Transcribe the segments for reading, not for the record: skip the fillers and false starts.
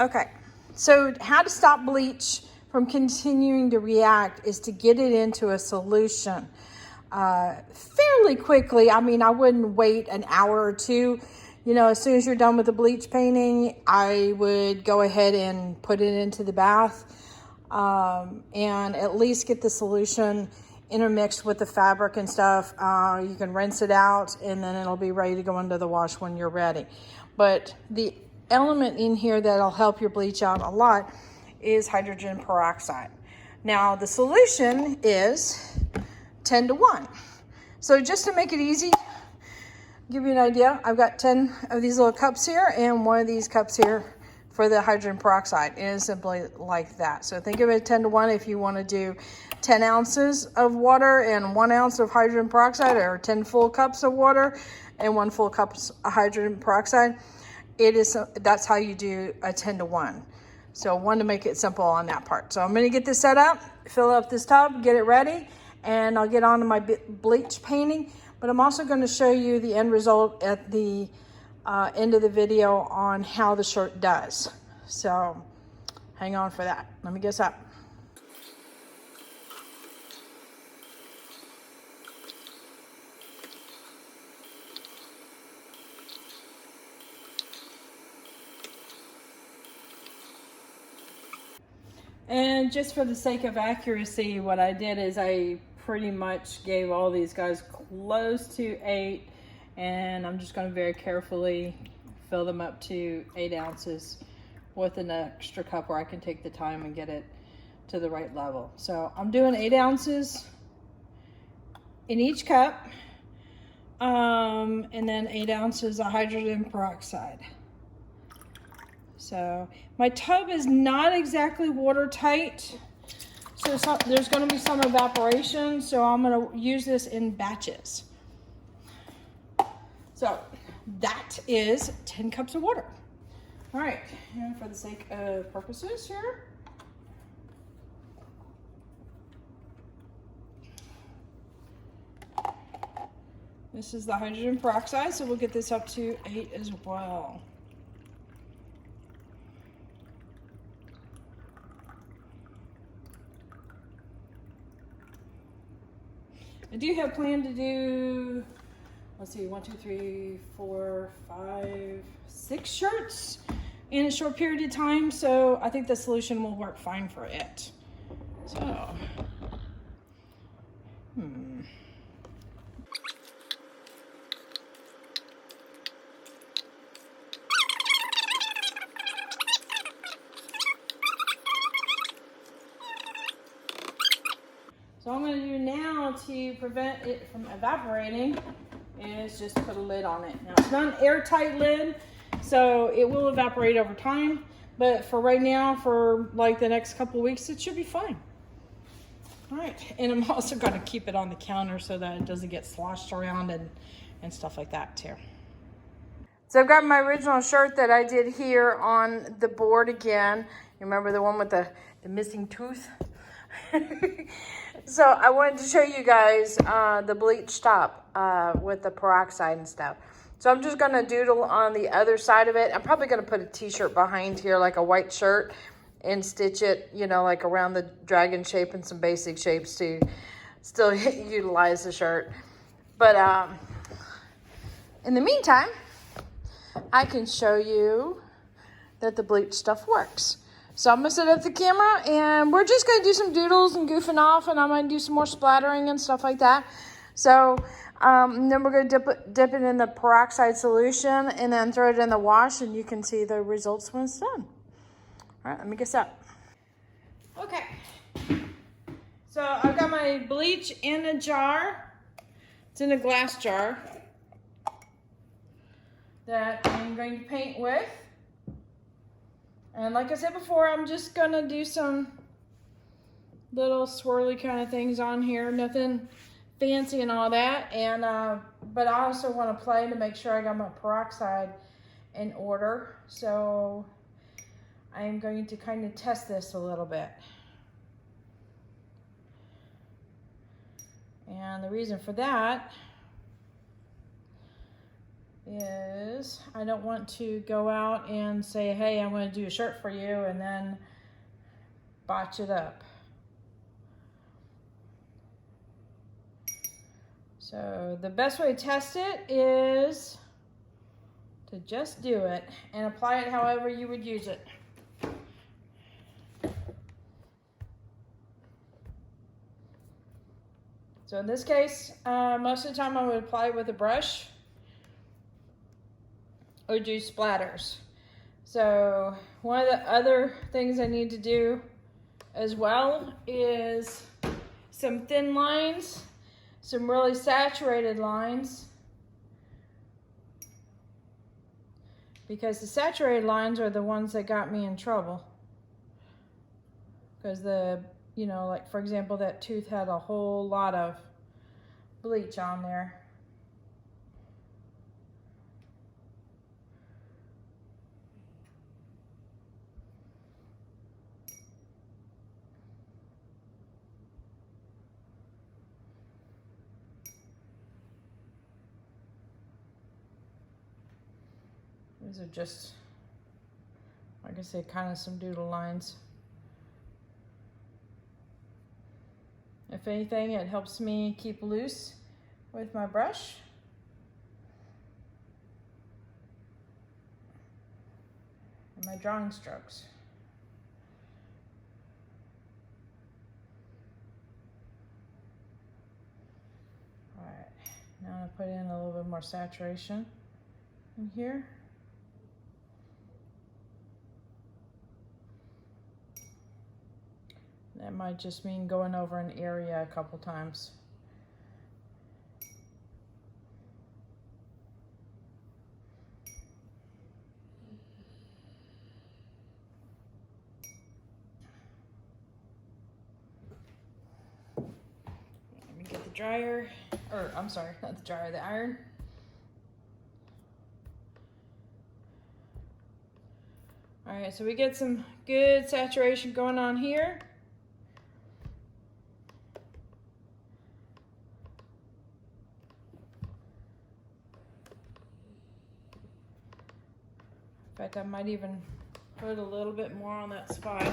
Okay, so how to stop bleach from continuing to react is to get it into a solution fairly quickly. I mean, I wouldn't wait an hour or two. You know, as soon as you're done with the bleach painting, I would go ahead and put it into the bath and at least get the solution intermixed with the fabric and stuff. You can rinse it out and then it'll be ready to go into the wash when you're ready. But the element in here that'll help your bleach out a lot is hydrogen peroxide. Now the solution is 10 to 1. So just to make it easy, give you an idea, I've got 10 of these little cups here and one of these cups here for the hydrogen peroxide. It is simply like that. So think of it 10 to 1 if you want to do 10 ounces of water and 1 ounce of hydrogen peroxide, or 10 full cups of water and 1 full cup of hydrogen peroxide. That's how you do a 10 to 1. So one to make it simple on that part. So I'm going to get this set up, fill up this tub, get it ready, and I'll get on to my bleach painting. But I'm also going to show you the end result at the end of the video on how the shirt does. So hang on for that. Let me get this up. And just for the sake of accuracy, what I did is I pretty much gave all these guys close to 8, and I'm just going to very carefully fill them up to 8 ounces with an extra cup where I can take the time and get it to the right level. So I'm doing 8 ounces in each cup, and then 8 ounces of hydrogen peroxide. So my tub is not exactly watertight, so there's going to be some evaporation, so I'm going to use this in batches. So that is 10 cups of water. All right, and for the sake of purposes here, this is the hydrogen peroxide, so we'll get this up to 8 as well. I do have planned to do, let's see, 1, 2, 3, 4, 5, 6 shirts in a short period of time. So I think the solution will work fine for it. So, So I'm going to do now to prevent it from evaporating is just put a lid on it. Now it's not an airtight lid, so it will evaporate over time, but for right now, for like the next couple weeks, it should be fine. All right, and I'm also going to keep it on the counter so that it doesn't get sloshed around and stuff like that too. So I've got my original shirt that I did here on the board again. You remember the one with the missing tooth? So I wanted to show you guys the bleach top with the peroxide and stuff. So I'm just going to doodle on the other side of it. I'm probably going to put a t-shirt behind here, like a white shirt, and stitch it, you know, like around the dragon shape and some basic shapes to still utilize the shirt. But in the meantime, I can show you that the bleach stuff works. So I'm going to set up the camera and we're just going to do some doodles and goofing off, and I'm going to do some more splattering and stuff like that. So then we're going to dip it in the peroxide solution and then throw it in the wash, and you can see the results when it's done. All right, let me get set. Okay, so I've got my bleach in a jar. It's in a glass jar that I'm going to paint with. And like I said before, I'm just going to do some little swirly kind of things on here. Nothing fancy and all that. And but I also want to play to make sure I got my peroxide in order. So I am going to kind of test this a little bit. And the reason for that is I don't want to go out and say, hey, I'm going to do a shirt for you and then botch it up. So the best way to test it is to just do it and apply it however you would use it. So in this case, most of the time I would apply it with a brush or do splatters. So one of the other things I need to do as well is some thin lines, some really saturated lines, because the saturated lines are the ones that got me in trouble. Because you know, like for example, that tooth had a whole lot of bleach on there. These are just, like I said, kind of some doodle lines. If anything, it helps me keep loose with my brush. And my drawing strokes. All right, now I'm gonna put in a little bit more saturation in here. That might just mean going over an area a couple times. Let me get the dryer, or I'm sorry, not the dryer, the iron. All right, so we get some good saturation going on here. In fact, I might even put a little bit more on that spot.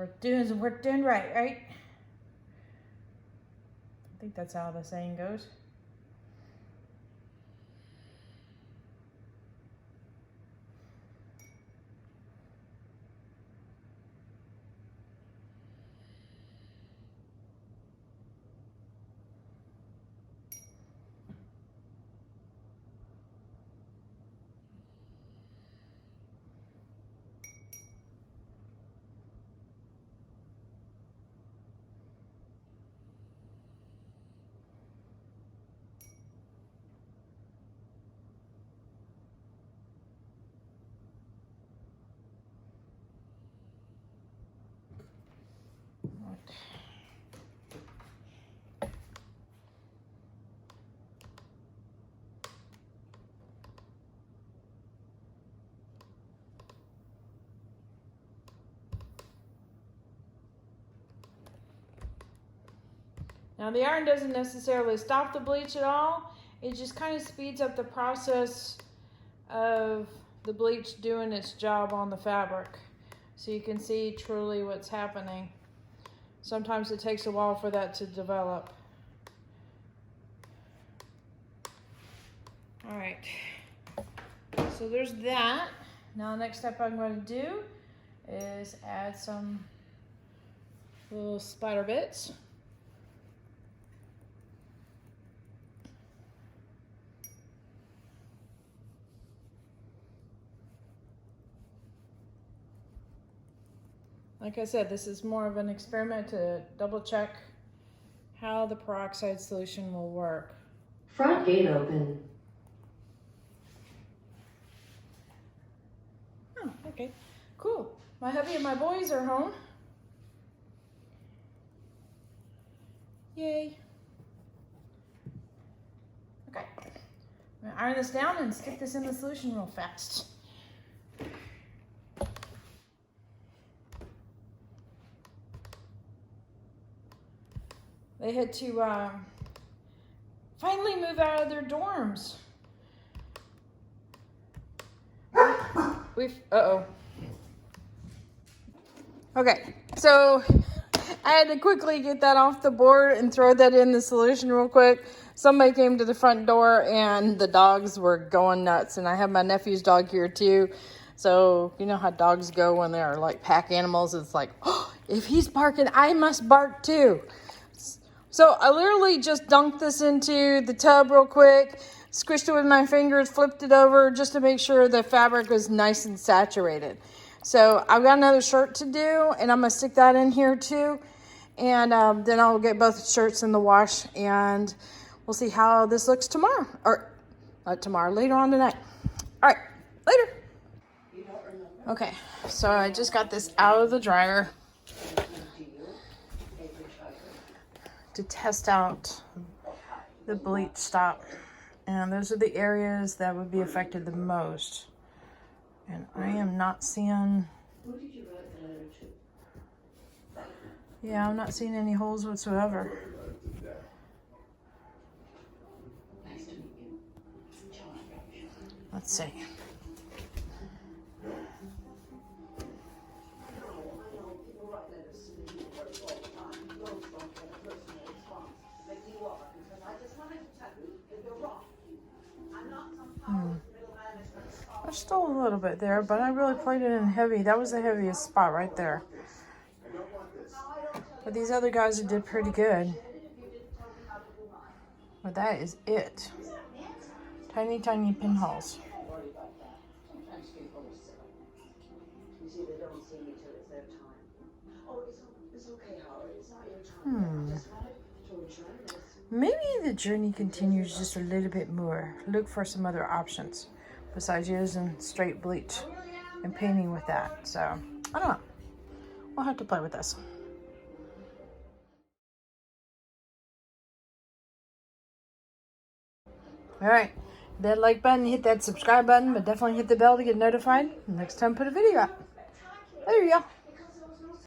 We're doing right, right? I think that's how the saying goes. Now the iron doesn't necessarily stop the bleach at all. It just kind of speeds up the process of the bleach doing its job on the fabric. So you can see truly what's happening. Sometimes it takes a while for that to develop. All right, so there's that. Now the next step I'm going to do is add some little spider bits. Like I said, this is more of an experiment to double check how the peroxide solution will work. Front gate open. Oh, okay, cool. My hubby and my boys are home. Yay. I'm gonna iron this down and stick this in the solution real fast. They had to finally move out of their dorms. Okay, so I had to quickly get that off the board and throw that in the solution real quick. Somebody came to the front door and the dogs were going nuts. And I have my nephew's dog here too. So you know how dogs go when they're like pack animals. It's like, oh, if he's barking, I must bark too. So I literally just dunked this into the tub real quick, squished it with my fingers, flipped it over just to make sure the fabric was nice and saturated. So I've got another shirt to do, and I'm going to stick that in here too. And then I'll get both shirts in the wash, and we'll see how this looks tomorrow. Or not tomorrow, later on tonight. All right, later. Okay, so I just got this out of the dryer to test out the bleach stop. And those are the areas that would be affected the most. And I am not seeing... Yeah, I'm not seeing any holes whatsoever. Let's see. There's still a little bit there, but I really played it in heavy. That was the heaviest spot right there. But these other guys did pretty good. But that is it. Tiny, tiny pinholes. Maybe the journey continues just a little bit more. Look for some other options besides using straight bleach and painting with that. So, I don't know. We'll have to play with this. Alright, hit that like button, hit that subscribe button, but definitely hit the bell to get notified next time I put a video out. There you go.